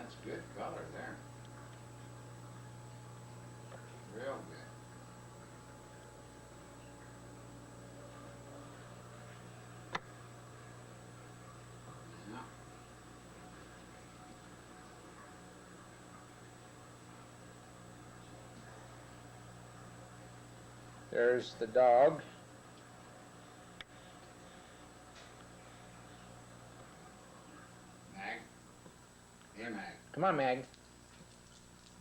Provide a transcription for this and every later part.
That's good color there. Real good. Yeah. There's the dog. Mag. Hey, Mag. Come on, Mag.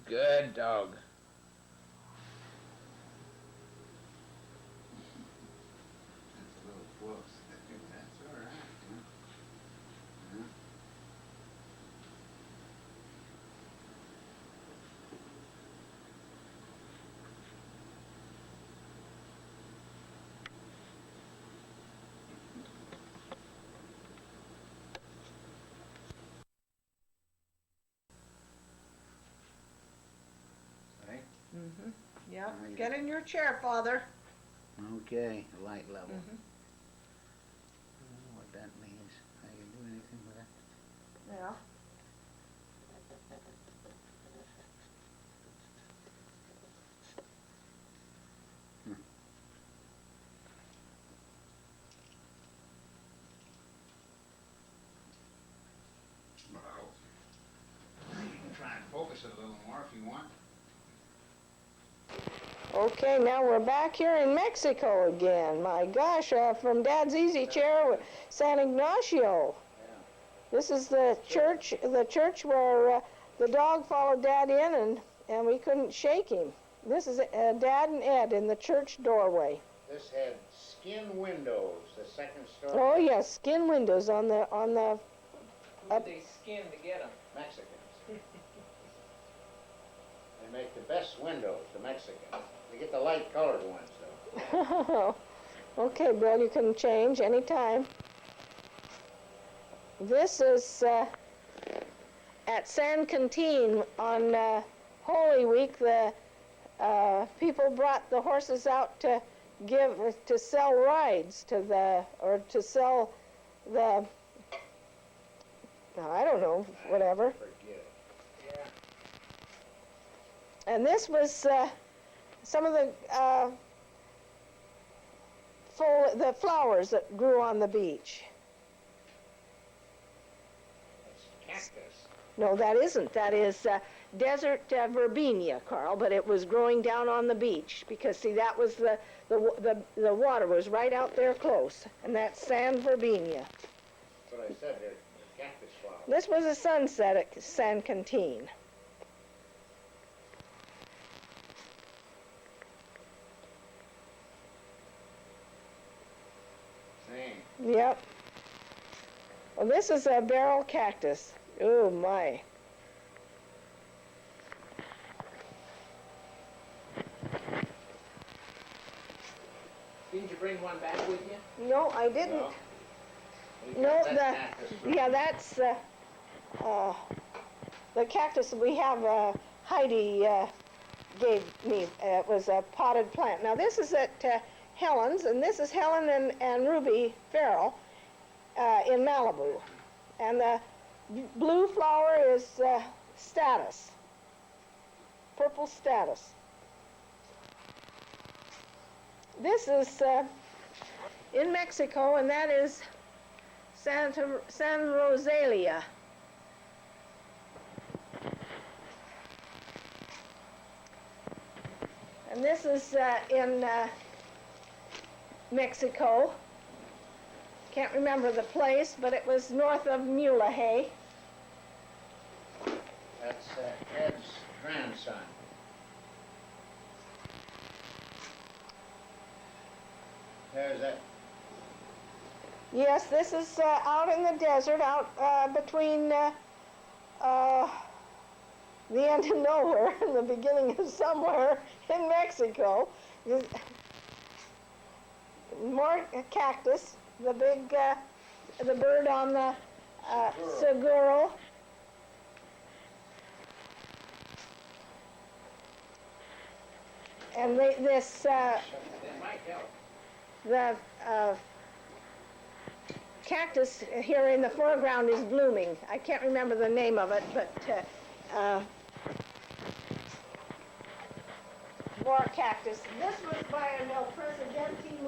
Good dog. That's a little close. That's all right. Yeah. Yeah. Right? Mm-hmm. Yep. Very Get good. in your chair, Father. Okay, light level. Mm-hmm. I don't know what that means. I can do anything with that. Yeah. Wow. You can try and focus it a little more if you want. Okay, now we're back here in Mexico again. My gosh, from Dad's easy chair, San Ignacio. Yeah. This is the church where the dog followed Dad in, and we couldn't shake him. This is Dad and Ed in the church doorway. This had skin windows, the second story. Oh yes, skin windows on the Who did they skin to get them? Mexicans. They make the best windows, the Mexicans. They get the light colored ones though. Okay, Bill, you can change anytime. This is at San Quintin on Holy Week. The people brought the horses out to sell rides to sell the, I don't know, whatever. Forget it. Yeah. And this was some of the flowers that grew on the beach. That's cactus. No, that isn't. That is desert verbena, Carl, but it was growing down on the beach because, see, that was the water was right out there close, and that's sand verbena. That's what I said, they're cactus flowers. This was a sunset at San Quintin. Same. Yep. Well, this is a barrel cactus. Oh, my. Didn't you bring one back with you? No, I didn't. No. We No, got that cactus from- yeah, that's the cactus we have. Heidi gave me. It was a potted plant. Now this is at Helen's, and this is Helen and Ruby Farrell in Malibu, and the blue flower is Status, purple Status. This is in Mexico, and that is San Rosalia. And this is in Mexico. Can't remember the place, but it was north of Mulahey. That's Ed's grandson. There's that. Yes, this is out in the desert, out between the end of nowhere and the beginning of somewhere in Mexico. More cactus, the big, the bird on the seguro. And this, That might help. the cactus here in the foreground is blooming. I can't remember the name of it, but more cactus. This was by an El Presidente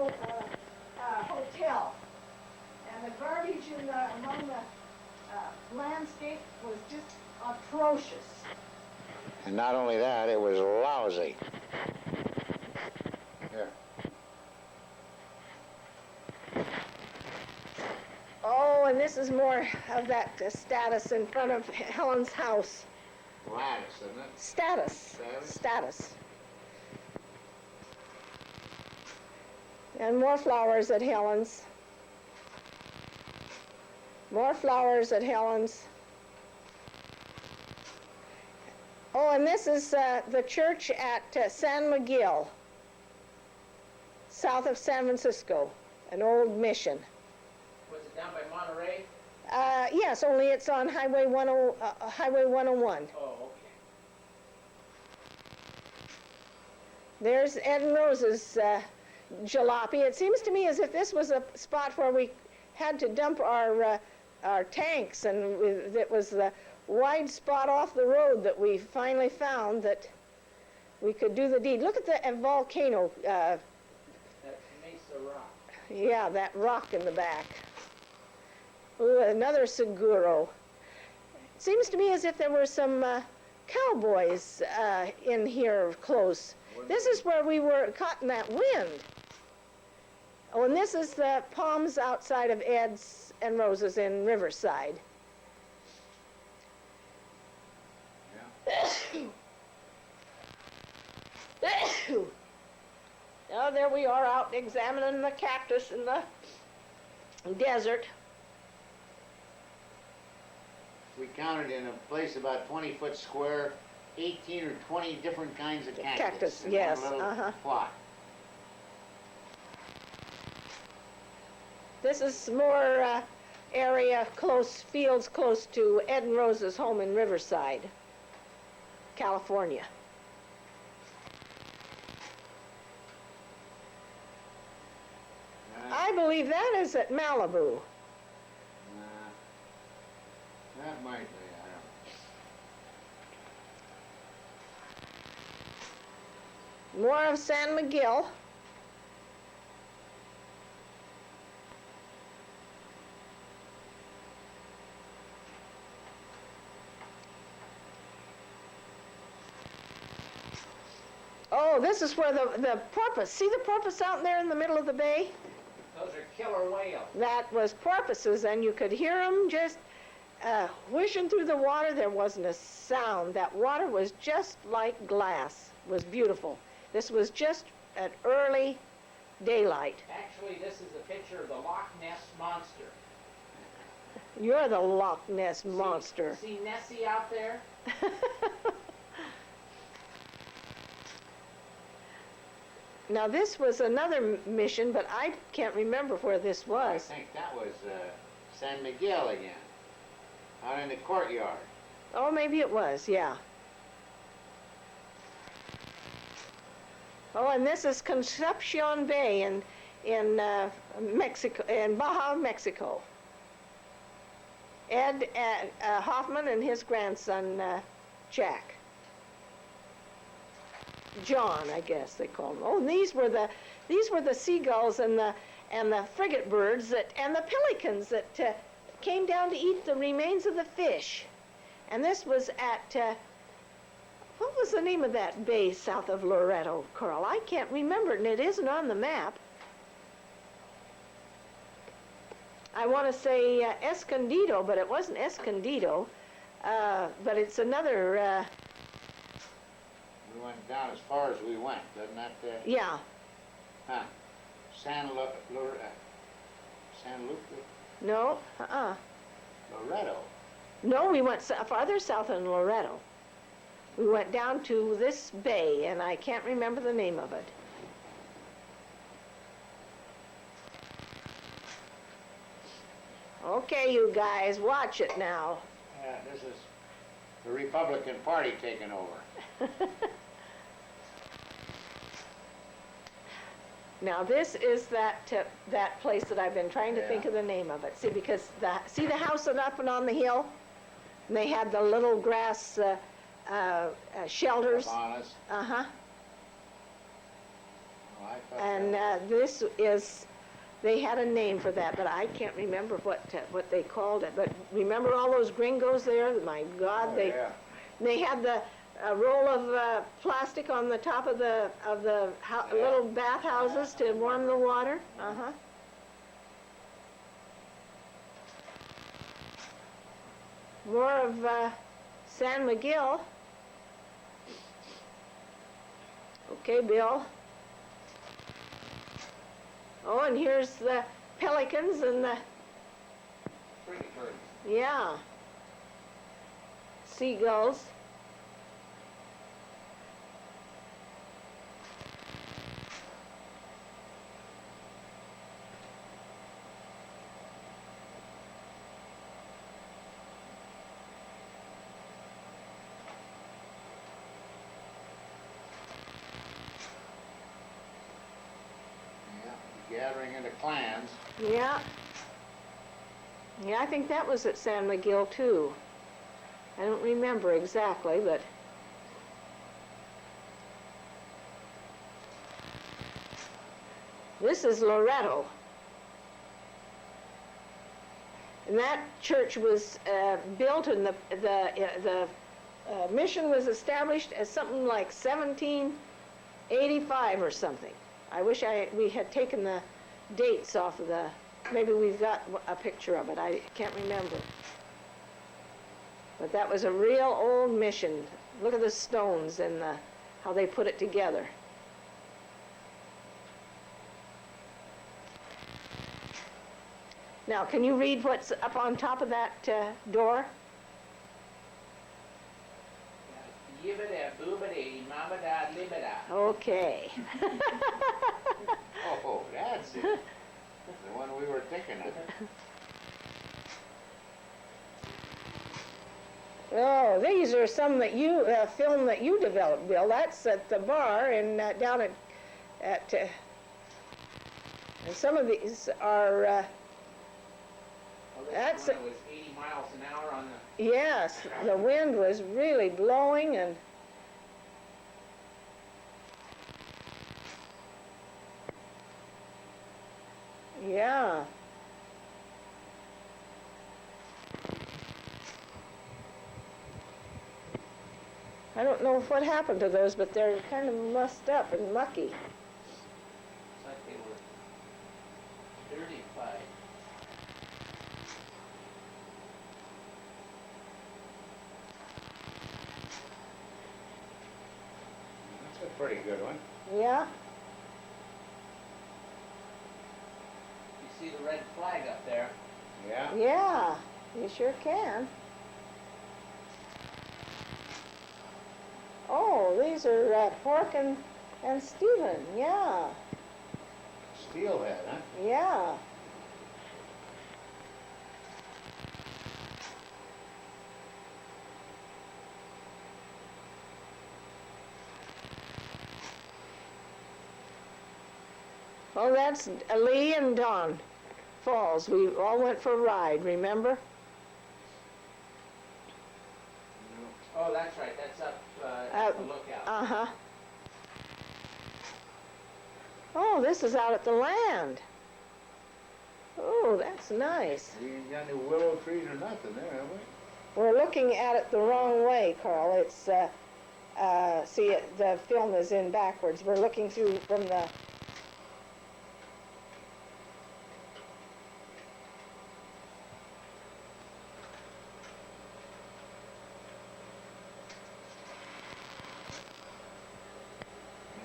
hotel. And the garbage among the landscape was just atrocious. And not only that, it was lousy. Here. Oh, and this is more of that status in front of Helen's house. Lattice, isn't it? Status. Status? Status. And more flowers at Helen's. More flowers at Helen's. Oh, and this is the church at San Miguel, south of San Francisco, an old mission. Was it down by Monterey? Yes, only it's on Highway 101. Oh, okay. There's Ed and Rose's jalopy. It seems to me as if this was a spot where we had to dump our tanks, and it was the wide spot off the road that we finally found that we could do the deed. Look at the volcano. That's Mesa Rock. Yeah, that rock in the back. Ooh, another Seguro. It seems to me as if there were some cowboys in here close. This is where we were caught in that wind. Oh, and this is the palms outside of Ed's and Rose's in Riverside. Oh, there we are out examining the cactus in the desert. We counted in a place about 20 foot square, 18 or 20 different kinds of cactus. Cactus, in yes, one little plot. This is more area close, fields close to Ed and Rose's home in Riverside, California. I believe that is at Malibu. That might be, I don't know. More of San Miguel. Oh, this is where the porpoise, see the porpoise out there in the middle of the bay? Those are killer whales. That was porpoises, and you could hear them just whooshing through the water. There wasn't a sound. That water was just like glass. It was beautiful. This was just at early daylight. Actually, this is a picture of the Loch Ness Monster. You're the Loch Ness Monster. See Nessie out there? Now, this was another mission, but I can't remember where this was. I think that was San Miguel again, out in the courtyard. Oh, maybe it was, yeah. Oh, and this is Concepcion Bay in Mexico, in Baja, Mexico. Ed Hoffman and his grandson Jack. John, I guess they call them. Oh, and these were the seagulls and the frigate birds and the pelicans that came down to eat the remains of the fish. And this was at what was the name of that bay south of Loretto, Carl? I can't remember it, and it isn't on the map. I want to say Escondido, but it wasn't Escondido. But it's another. We went down as far as we went, doesn't that? Yeah. Huh. San Lupe? No. Loretto. No, we went farther south than Loretto. We went down to this bay, and I can't remember the name of it. Okay, you guys, watch it now. Yeah, this is the Republican Party taking over. Now, this is that place that I've been trying to think Yeah. of the name of it. See, because see the house up and on the hill? And they had the little grass shelters. Honest. Uh-huh. Oh, I thought And that this is, they had a name for that, but I can't remember what they called it. But remember all those gringos there? My God, oh, they yeah. they had the roll of plastic on the top of the Yeah. little bathhouses to warm the water. Uh-huh. More of San Miguel. Okay, Bill. Oh, and here's the pelicans and the, Frigate birds. yeah, seagulls. Yeah, gathering into clans. Yeah. Yeah, I think that was at San Miguel too. I don't remember exactly, but this is Loretto. And that church was built, and the mission was established as something like 1785 or something. I wish we had taken the dates off of the. Maybe we've got a picture of it. I can't remember. But that was a real old mission. Look at the stones and how they put it together. Now, can you read what's up on top of that door? Yibbida, boobida, mamada, libida. Okay. Oh, that's it. The one we were thinking of. Oh, these are some that you film that you developed, Bill. That's at the bar and down at and some of these are Well, this That's one was 80 miles an hour on the. yes, the wind was really blowing and yeah. I don't know what happened to those, but they're kind of mussed up and mucky. It's like they were dirtified. That's a pretty good one. Yeah, You see the red flag up there? Yeah. yeah, you sure can. Oh, these are Pork and Stephen, yeah, Steelhead, huh? yeah. Oh, that's Lee and Don Falls. We all went for a ride, remember? Oh, that's right, that's up Out- the lookout. Uh-huh. Oh, this is out at the land. Oh, that's nice. We ain't got any willow trees or nothing there, have we? We're looking at it the wrong way, Carl. It's, see, the film is in backwards. We're looking through from the,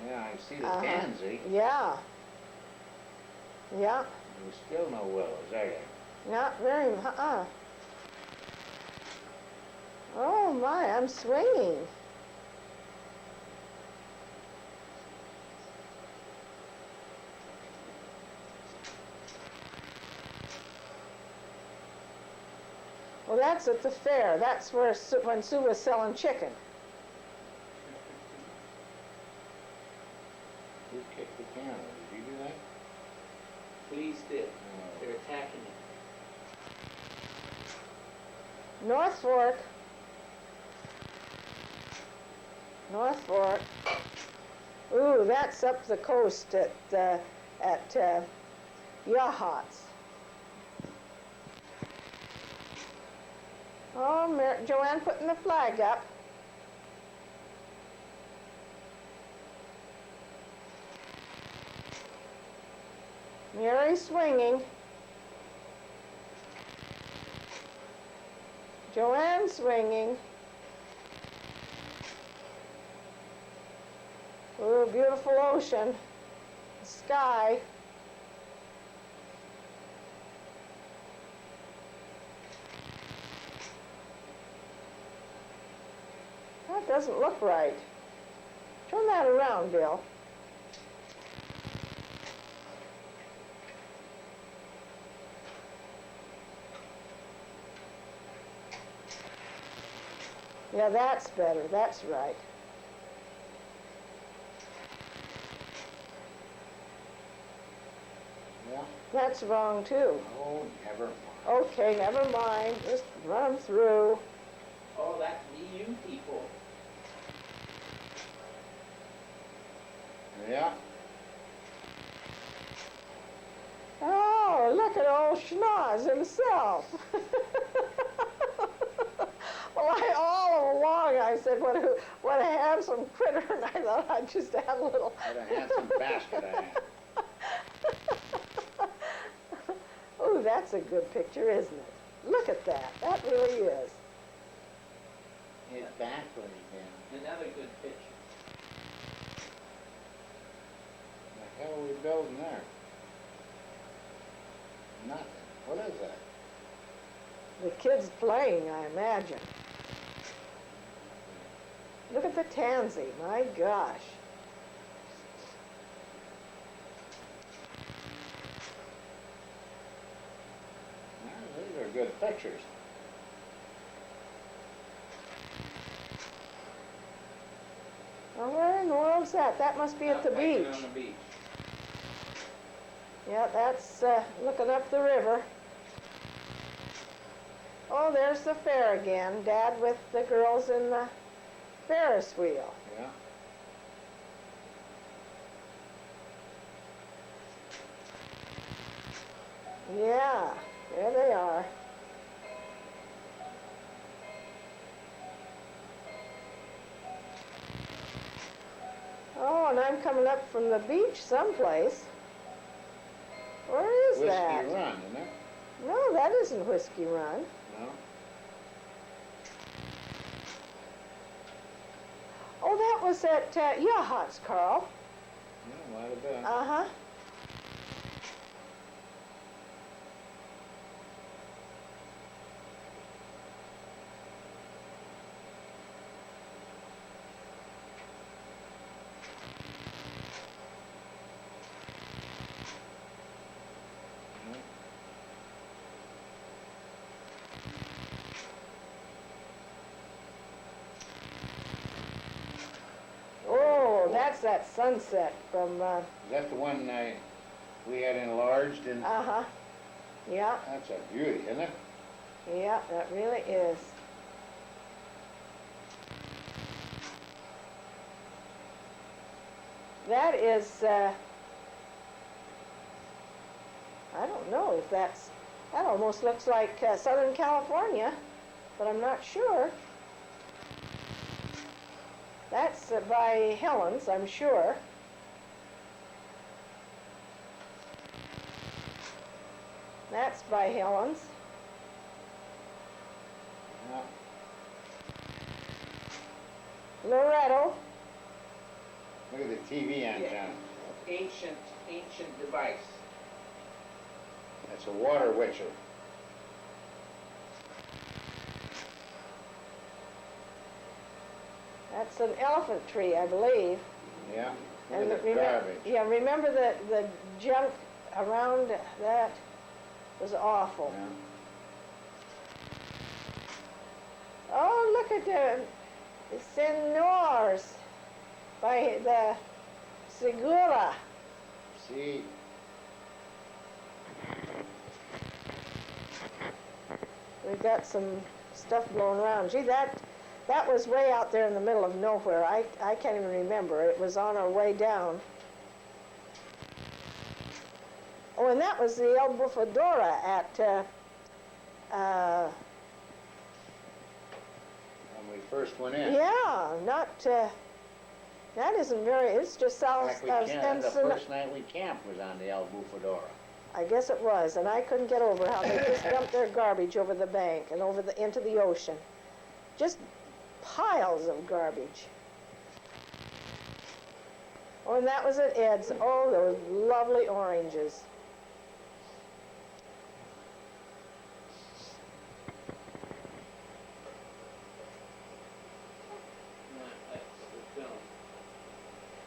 Yeah, I see the Uh-huh. tansy. yeah. Yeah, There's still no willows, are there? not very, Oh my, I'm swinging. Well, that's at the fair. That's where when Sue was selling chicken. Who kicked the camera? Did you do that? North Fork. North Fork. Ooh, that's up the coast at Yachats. Oh, Joanne putting the flag up. Mary swinging. Joanne swinging. Ooh, beautiful ocean. Sky. That doesn't look right. Turn that around, Bill. Yeah, that's better. That's right. Yeah. That's wrong, too. Oh, never mind. Okay, never mind. Just run through. Oh, that's you people. Yeah. Oh, look at old Schnoz himself. Well, all along I said, what a handsome critter, and I thought I'd just add a little. What a handsome basket I am. Oh, that's a good picture, isn't it? Look at that. That really is. It's backward again. Another good picture. The hell are we building there? Nothing. What is that? The kids playing, I imagine. Look at the tansy, my gosh. Well, these are good pictures. Now, where in the world's that? That must be at the Hiking beach. on the beach. Yeah, that's looking up the river. Oh, there's the fair again. Dad with the girls in the Ferris wheel. Yeah. Yeah, there they are. Oh, and I'm coming up from the beach someplace. Where is that? Whiskey Run, isn't it? No, that isn't Whiskey Run. No. Oh, that was at Yachats, Carl. Yeah, might have been. Uh-huh. Oh, that's that sunset from, Is that the one we had enlarged? And uh-huh. Yeah, that's a beauty, isn't it? yeah, that really is. That is, I don't know if that's, that almost looks like Southern California, but I'm not sure. That's by Helen's, I'm sure. That's by Helen's. Yeah. Loretto. Look at the TV antenna. Ancient device. That's a water witcher. That's an elephant tree, I believe. Yeah. And Look at the garbage. yeah, remember the junk around that was awful. Yeah. Oh, look at the Senors by the Segura. See, We've got some stuff blowing around. Gee, that was way out there in the middle of nowhere. I can't even remember. It was on our way down. Oh, and that was the El Bufadora at, When we first went in. yeah, not, that isn't very, it's just south Like we of camped, the Ensenada. first night we camped was on the El Bufadora. I guess it was, and I couldn't get over how they just dumped their garbage over the bank and over into the ocean. Just piles of garbage. Oh, and that was at Ed's. Oh, those lovely oranges. No, that's the film.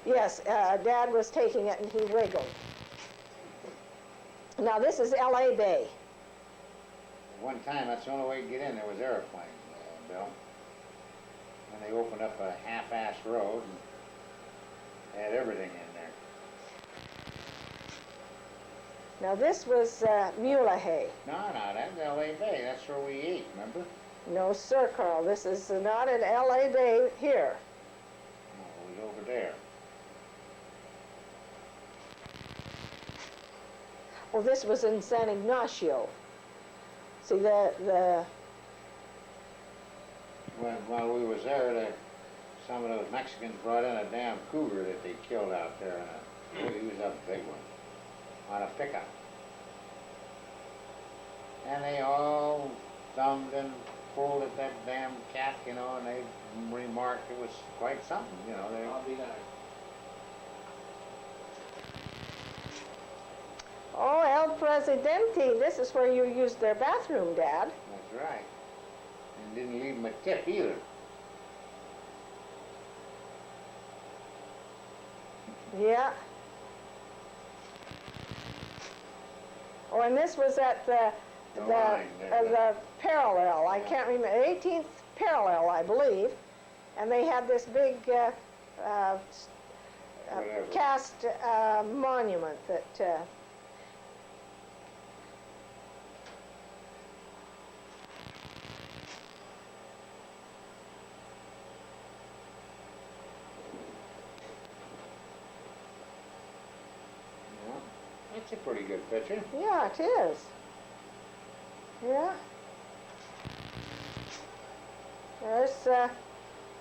Yes, Dad was taking it and he wiggled. Now this is L.A. Bay. One time, that's the only way to get in, there was airplanes, Bill. And they opened up a half-ass road and had everything in there. Now this was Mulegé. No, that's L.A. Bay, that's where we ate, remember? No, sir, Carl. This is not at L.A. Bay here. No, it was over there. Well, this was in San Ignacio. See, While we was there, some of those Mexicans brought in a damn cougar that they killed out there. He was a big one, on a pickup. And they all thumbed and pulled at that damn cat, you know, and they remarked it was quite something, you know. I'll be there. Oh, El Presidente. This is where you used their bathroom, Dad. That's right. And didn't leave them a tip either. Yeah. Oh, and this was at the line there, the parallel. I can't remember, 18th parallel, I believe. And they had this big Whatever. cast monument that. Yeah, that's a pretty good picture. Yeah, it is. Yeah. There's,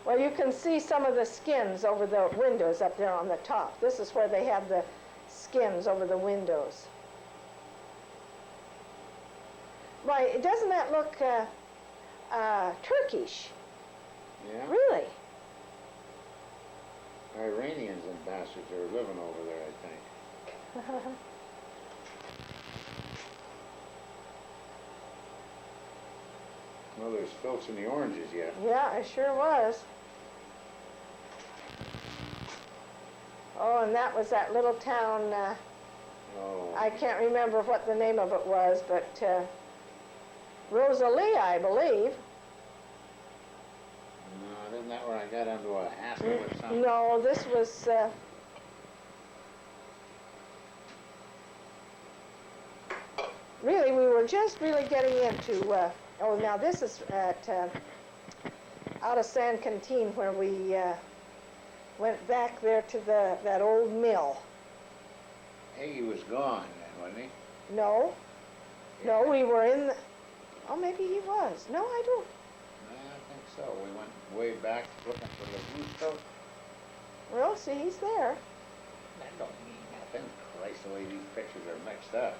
well, you can see some of the skins over the windows up there on the top. This is where they have the skins over the windows. Why, doesn't that look Turkish? Yeah. Really? Iranians and bastards are living over there, I think. Well, there's filch in the oranges yet. Yeah, it sure was. Oh, and that was that little town, Oh. I can't remember what the name of it was, but Rosalie, I believe. No, isn't that where I got into a hassle with something? No, this was, really, we were just really getting into, oh, now this is at, out of San Quintin where we went back there to that old mill. He was gone then, wasn't he? No, no, we were in the, oh, maybe he was. No, I don't. I think so. We went way back looking for the Gusto. Well, see, he's there. That don't mean nothing. Christ, the way these pictures are mixed up.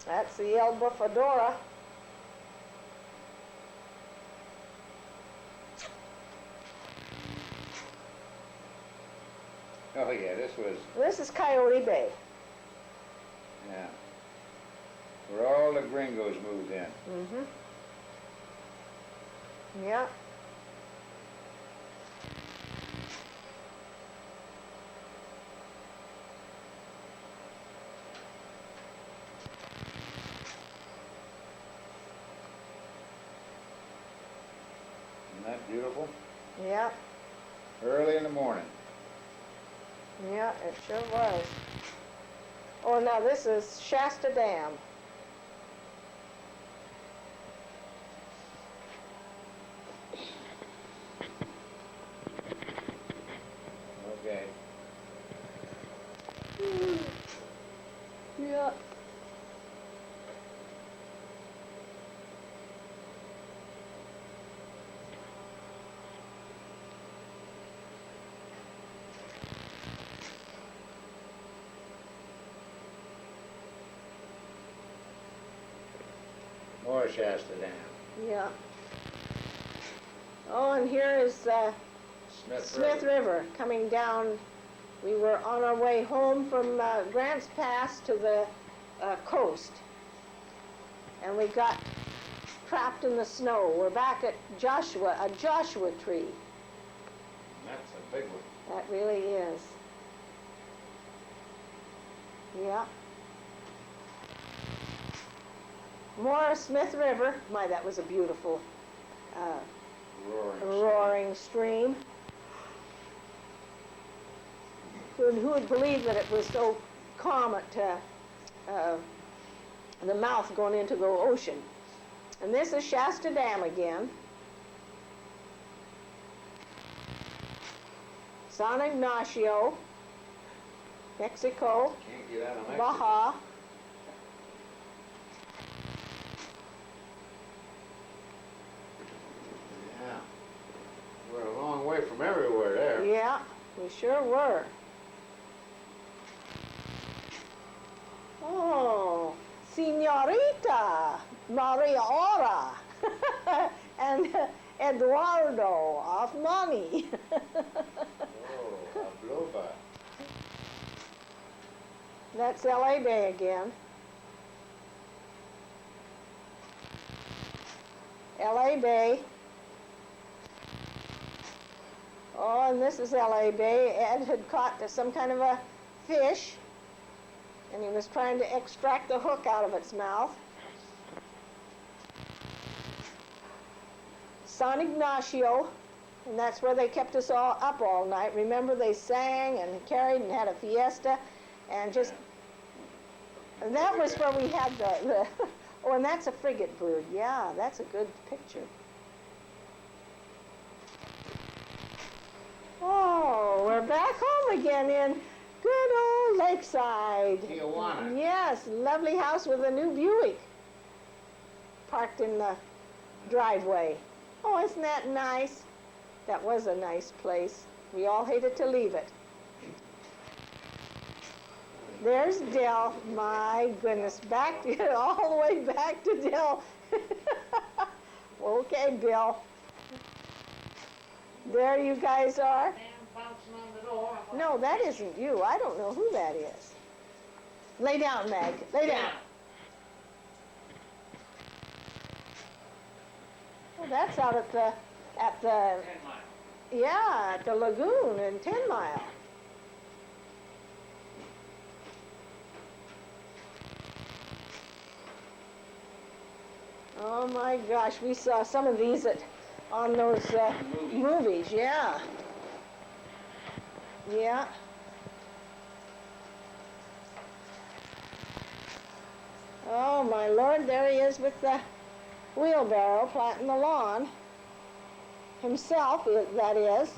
That's the El Bufadora. Oh yeah, this was, This is Coyote Bay. yeah, where all the gringos moved in. Mm-hmm. Yeah. Isn't that beautiful? Yeah, Early in the morning. yeah, it sure was. Oh, now this is Shasta Dam. Okay. Yeah. More Shasta Dam. Yeah. Oh, and here is Smith River coming down. We were on our way home from Grants Pass to the coast, and we got trapped in the snow. We're back at a Joshua tree. That's a big one. That really is. Yeah. More Smith River. My, that was a beautiful roaring stream. Who would believe that it was so calm at the mouth going into the ocean? And this is Shasta Dam again. San Ignacio, Mexico, Can't get out of Mexico. Baja. Yeah. We're a long way from everywhere there. Yeah, we sure were. Oh, Senorita Maria Ora and Eduardo of money. Oh, Abloba. That's LA Bay again. LA Bay. Oh, and this is LA Bay. Ed had caught some kind of a fish, and he was trying to extract the hook out of its mouth. San Ignacio, and that's where they kept us all up all night. Remember, they sang and carried and had a fiesta, and just, and that was where we had the oh, and that's a frigate bird. Yeah, that's a good picture. Oh, we're back home again in good old Lakeside. Tijuana. Yes, lovely house with a new Buick parked in the driveway. Oh, isn't that nice? That was a nice place. We all hated to leave it. There's Dell. My goodness, back all the way back to Dell. Okay, Bill. There you guys are. No, that isn't you. I don't know who that is. Lay down, Meg. Lay down. Well, that's out at the 10 Mile. yeah, at the lagoon in 10 Mile. Oh my gosh, we saw some of these on those movies, yeah. Yeah. Oh my Lord, there he is with the wheelbarrow planting the lawn. Himself, that is.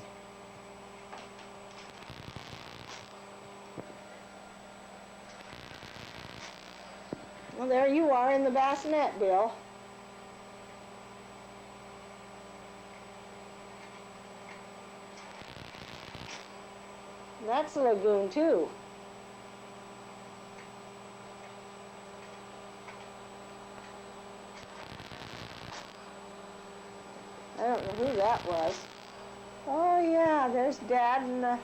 Well, there you are in the bassinet, Bill. That's a lagoon, too. I don't know who that was. Oh, yeah, there's Dad and the...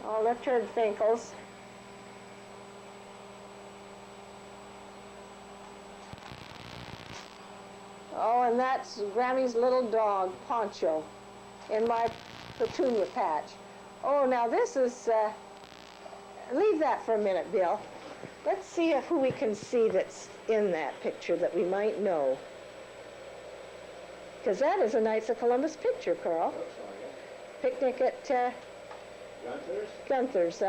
Oh, Richard Finkel's. Oh, and that's Grammy's little dog, Poncho, in my petunia patch. Oh, now this is, leave that for a minute, Bill. Let's see who we can see that's in that picture that we might know. Because that is a Knights of Columbus picture, Carl. Looks like it. Picnic at Gunther's? Gunther's,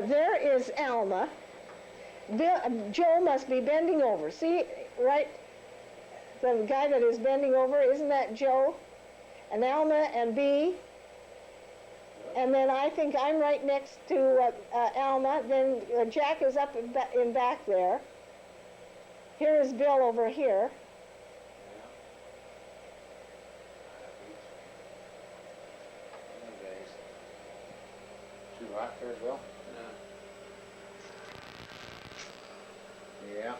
there is Alma. Joe must be bending over. See, right? The guy that is bending over, isn't that Joe? And Alma and B. And then I think I'm right next to Alma. Then Jack is up in back there. Here is Bill over here. Too hot there, Bill? Yeah.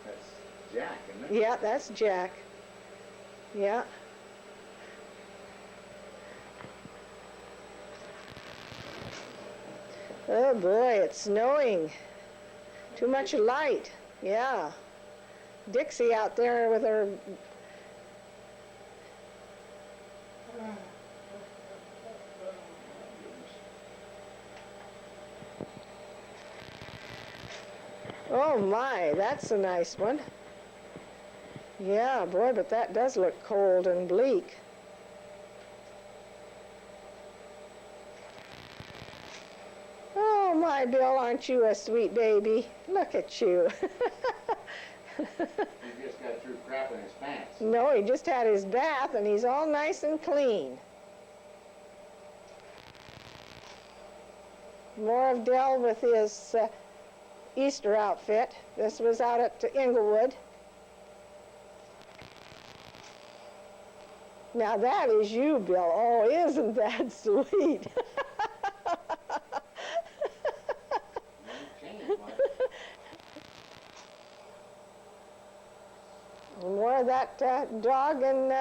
That's Jack, isn't it? Yeah, that's Jack. Yeah. Oh boy, it's snowing. Too much light. Yeah. Dixie out there with her. Oh my, that's a nice one. Yeah, boy, but that does look cold and bleak. Oh my, Bill, aren't you a sweet baby? Look at you. He just got through crapping his pants. No, he just had his bath and he's all nice and clean. More of Dell with his Easter outfit. This was out at Inglewood. Now that is you, Bill. Oh, isn't that sweet? More of that dog and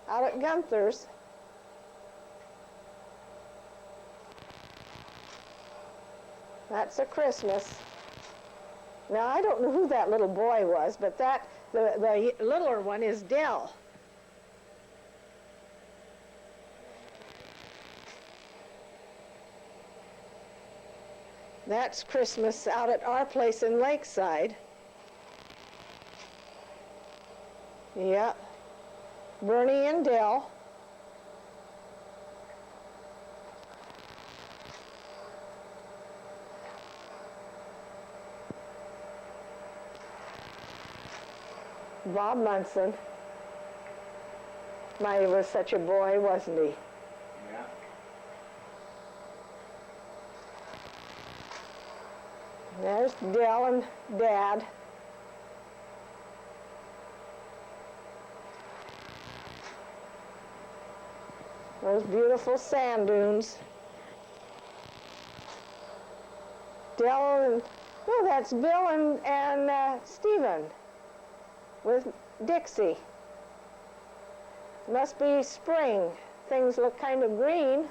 out at Gunther's. That's a Christmas. Now I don't know who that little boy was, but the littler one is Dell. That's Christmas out at our place in Lakeside. Yep. Bernie and Dell. Bob Munson. My, he was such a boy, wasn't he? Yeah. There's Dell and Dad. Those beautiful sand dunes. Dell and, oh, that's Bill and Stephen with Dixie. Must be spring. Things look kind of green.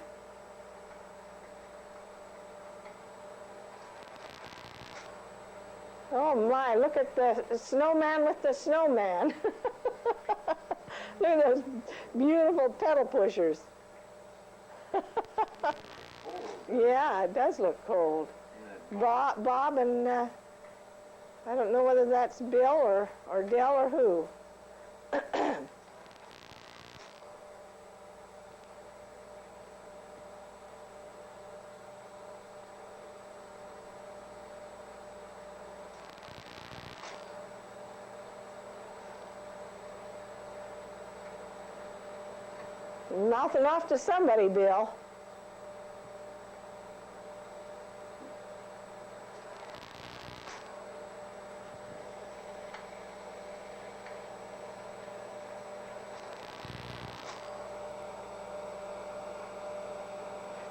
Oh my, look at the snowman with the snowman. Look at those beautiful pedal pushers. Yeah, it does look cold. Bob and, I don't know whether that's Bill or Dell or who. Mouthing off to somebody, Bill.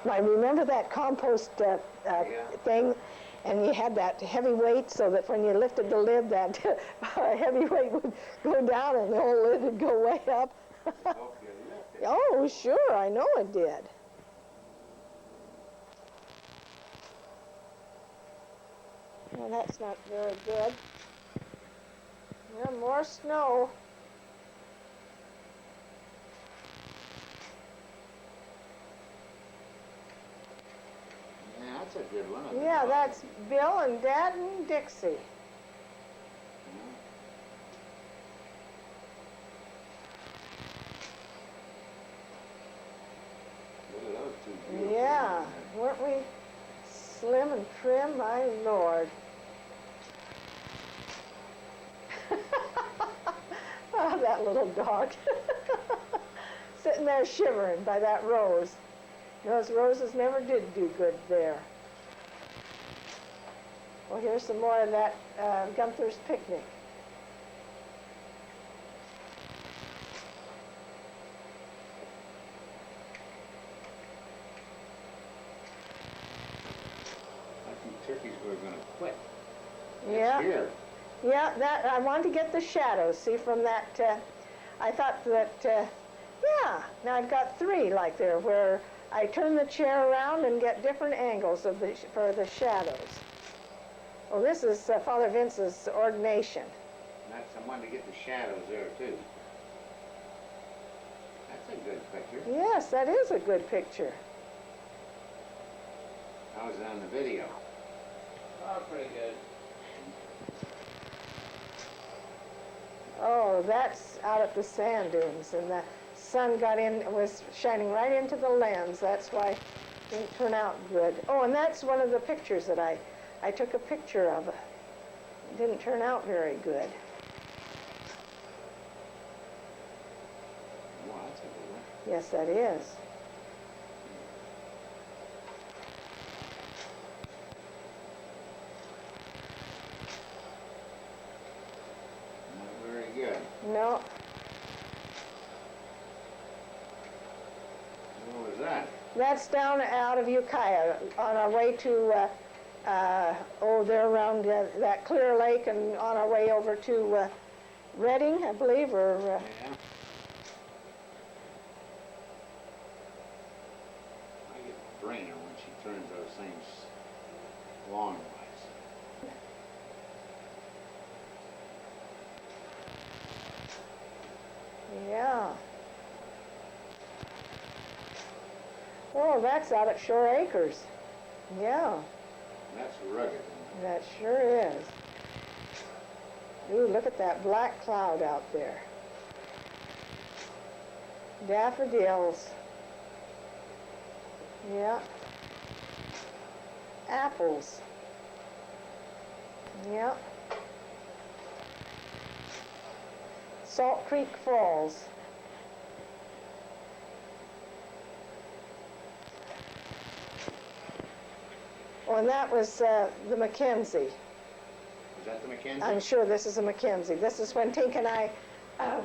I remember that compost thing, and you had that heavy weight so that when you lifted the lid, that heavy weight would go down and the whole lid would go way up. Oh, sure, I know it did. Well, that's not very good. Yeah, more snow. Yeah, that's a good one. Yeah, that's Bill and Dad and Dixie. Look at those two beautiful Yeah, ones there. weren't we slim and trim? My Lord. Oh, that little dog. Sitting there shivering by that rose. Those roses never did do good there. Well, here's some more of that Gunther's Picnic. I think turkeys were going to quit. Yeah. Here. Yeah, that I want to get the shadows. See from that. I thought that. Yeah. Now I've got three like there, where I turn the chair around and get different angles of for the shadows. Well, this is Father Vince's ordination. That's the one to get the shadows there too. That's a good picture. Yes, that is a good picture. I was on the video. Oh, pretty good. Oh, that's out at the sand dunes, and the sun was shining right into the lens. That's why it didn't turn out good. Oh, and that's one of the pictures that I took a picture of. It didn't turn out very good. Wow, that's a good one. Yes, that is. Not very good. No, What was that? that's down out of Ukiah on our way to, they're around that Clear Lake and on our way over to Redding, I believe, or... Yeah. I get a brainer when she turns those things longwise. Yeah. Oh, that's out at Shore Acres. Yeah, That's rugged. Isn't it? that sure is. Ooh, look at that black cloud out there. Daffodils. Yeah. Apples. Yeah. Salt Creek Falls. Oh, and that was the Mackenzie. Is that the Mackenzie? I'm sure this is a Mackenzie. This is when Tink and I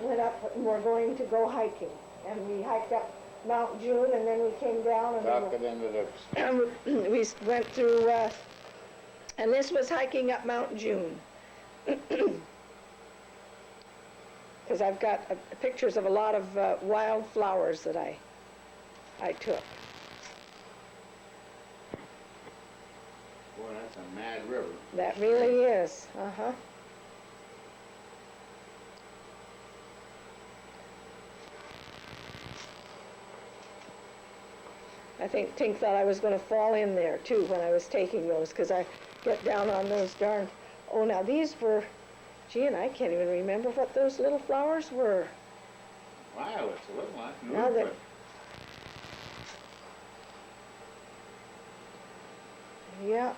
went up and were going to go hiking. And we hiked up Mount June, and then we came down and Tuck it into the... we went through, and this was hiking up Mount June. Because I've got pictures of a lot of wild flowers that I took. Boy, that's a mad river. That really is, uh-huh. I think Tink thought I was going to fall in there too when I was taking those, because I get down on those darn... Oh, now these were... Gee, and I can't even remember what those little flowers were. Violets, it looked like. Now that... Yeah.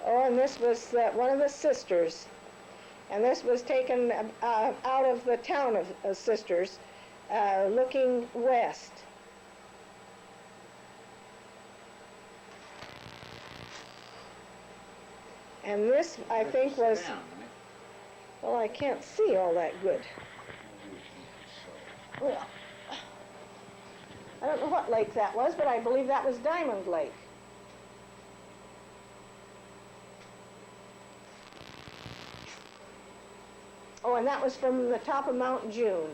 Oh, and this was one of the sisters. And this was taken out of the town of Sisters, looking west. And this, I think, was... Well, I can't see all that good. Well, I don't know what lake that was, but I believe that was Diamond Lake. Oh, and that was from the top of Mount June.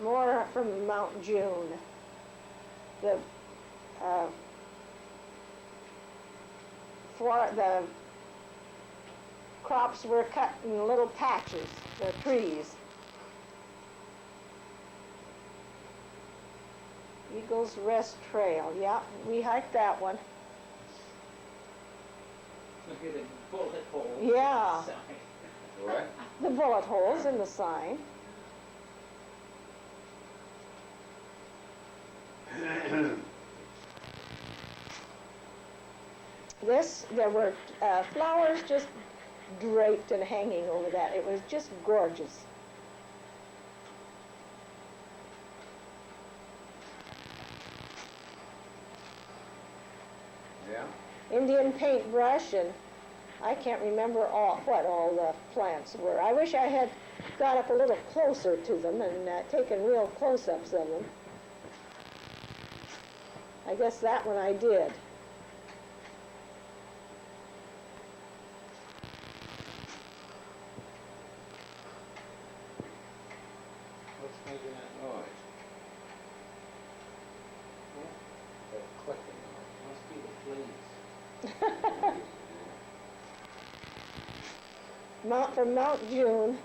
More from Mount June. The crops were cut in little patches, the trees. Eagles Rest Trail, yeah, we hiked that one. Look at the bullet hole. Yeah. Sign. What? The bullet holes in the sign. There were flowers just draped and hanging over that. It was just gorgeous. Yeah? Indian paintbrush, and I can't remember what all the plants were. I wish I had got up a little closer to them and taken real close-ups of them. I guess that one I did. What's making that noise? That clicking Must be the fleas. From Mount June.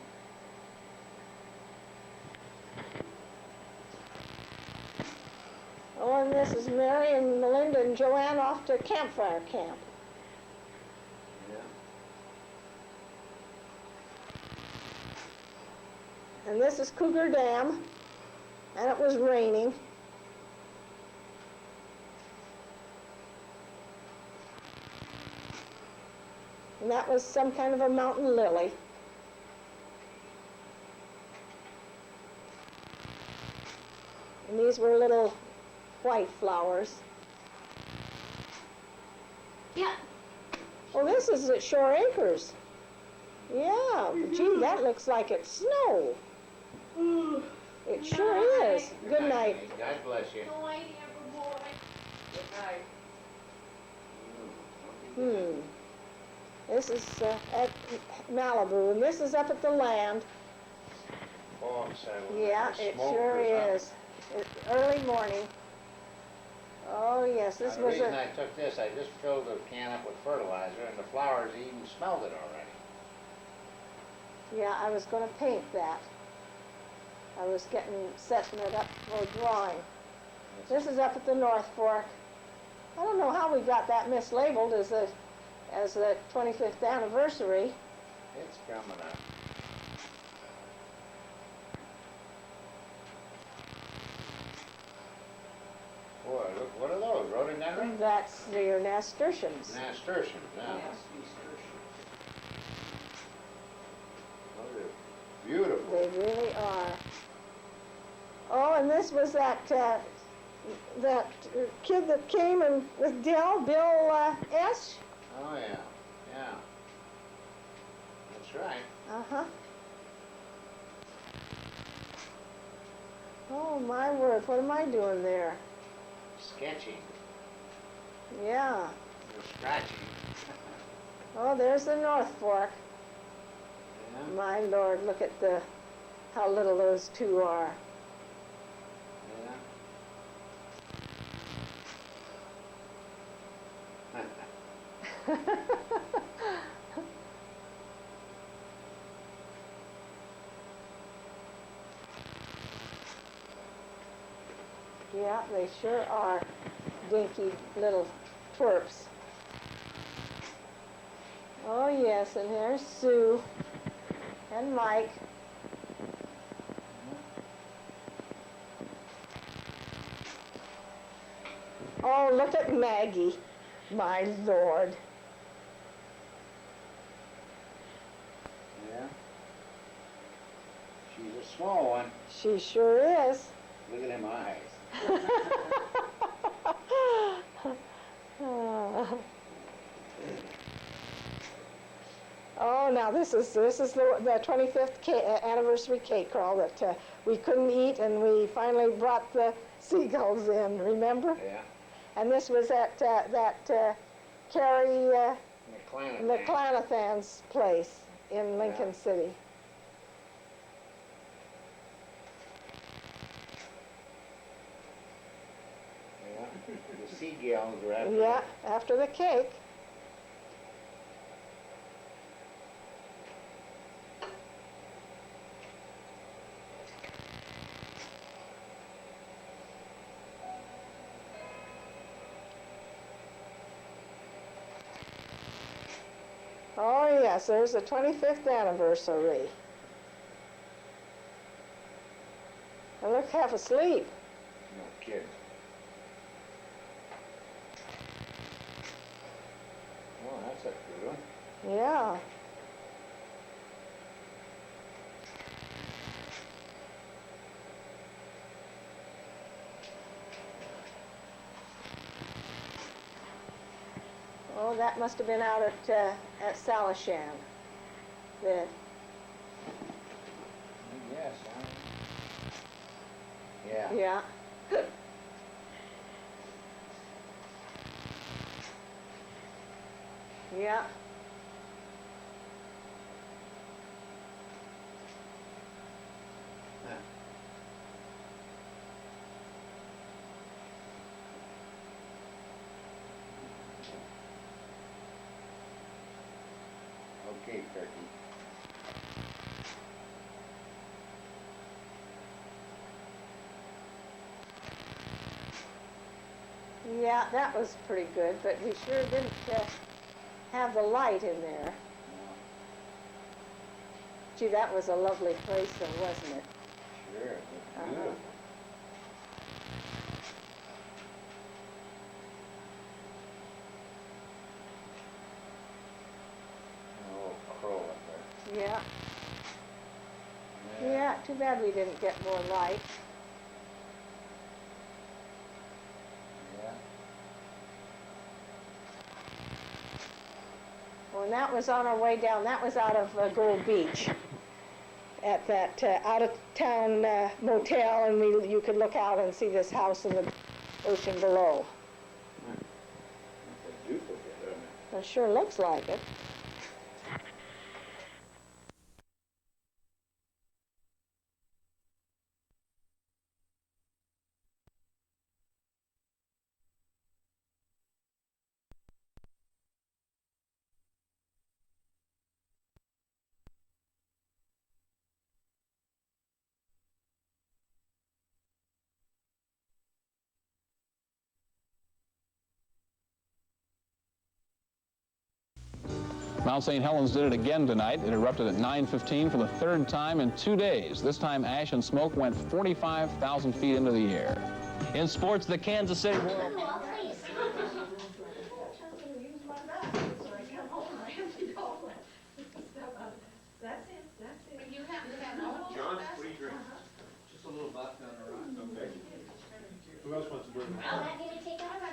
Oh, and this is Mary and Melinda and Joanne off to campfire camp. Yeah. And this is Cougar Dam, and it was raining. And that was some kind of a mountain lily. And these were little white flowers. Yeah. Well, this is at Shore Acres. Yeah, gee, that looks like it's snow. It sure is. Good night. God bless you. Good night, boy. Good night. This is at Malibu, and this is up at the land. Fog settled. Yeah, There's it smoke sure or something. is. It's early morning. Oh, yes, this The was reason a... I took this, I just filled the can up with fertilizer, and the flowers even smelled it already. Yeah, I was going to paint that. I was setting it up for drawing. This is up at the North Fork. I don't know how we got that mislabeled as the 25th anniversary. It's coming up. Boy, look, what are those? Rhododendron? That's your nasturtiums. Nasturtiums, yeah. Yes, Those are beautiful. They really are. Oh, and this was that kid that came and with Bill S. Oh, yeah, yeah. That's right. Uh-huh. Oh, my word, what am I doing there? Sketching. Yeah. You're scratching. Oh, there's the North Fork. Yeah. My Lord, look at how little those two are. Yeah. Yeah, they sure are dinky little twerps. Oh, yes, and there's Sue and Mike. Oh, look at Maggie. My Lord. Yeah. She's a small one. She sure is. Look at them eyes. Oh, now this is the 25th anniversary cake crawl that we couldn't eat, and we finally brought the seagulls in. Remember? Yeah. And this was at Carrie McClanahan. McClanathan's place in Lincoln Yeah. City. Yeah. The seagulls were after Yeah, after the cake. yes, there's the 25th anniversary. I look half asleep. No kidding. Oh, that's a good one. Yeah. Oh, that must have been out at Salishan. The, Yes, yeah. yeah. Yeah. Huh. Okay, turkey. Yeah, that was pretty good, but we sure didn't have the light in there. Gee, that was a lovely place though, wasn't it? Sure, it looks Uh-huh. beautiful. Oh, crow up there. Yeah. Yeah, too bad we didn't get more light. Yeah. Well, and that was on our way down. That was out of Gold Beach at that out-of-town motel, and you could look out and see this house in the ocean below. That's a duplicate, isn't it? It sure looks like it. Mount St. Helens did it again tonight. It erupted at 9:15 for the third time in 2 days. This time, ash and smoke went 45,000 feet into the air. In sports, the Kansas City Royals. John, what do you drink? Just a little vodka on the rocks. Okay. Who else wants a bourbon? I'll have you to take out my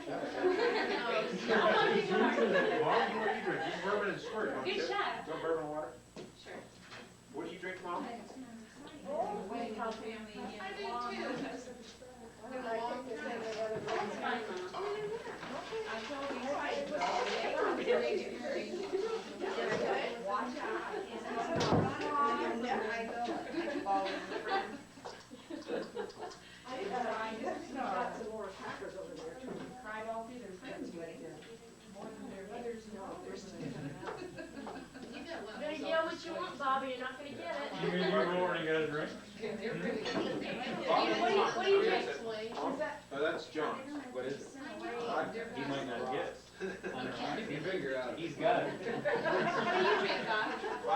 Mom, what do you drink? Just bourbon and squirt, don't you? Good shot. No bourbon and water? Sure. What do you drink, Mom? You're gonna get what you want, Bobby, you're not gonna get it. You mean you over and you got a drink? What do you drink, Floyd? Oh, that's John. What is it? He might not get it. He He figure out. He's got it. What do you drink, Bob?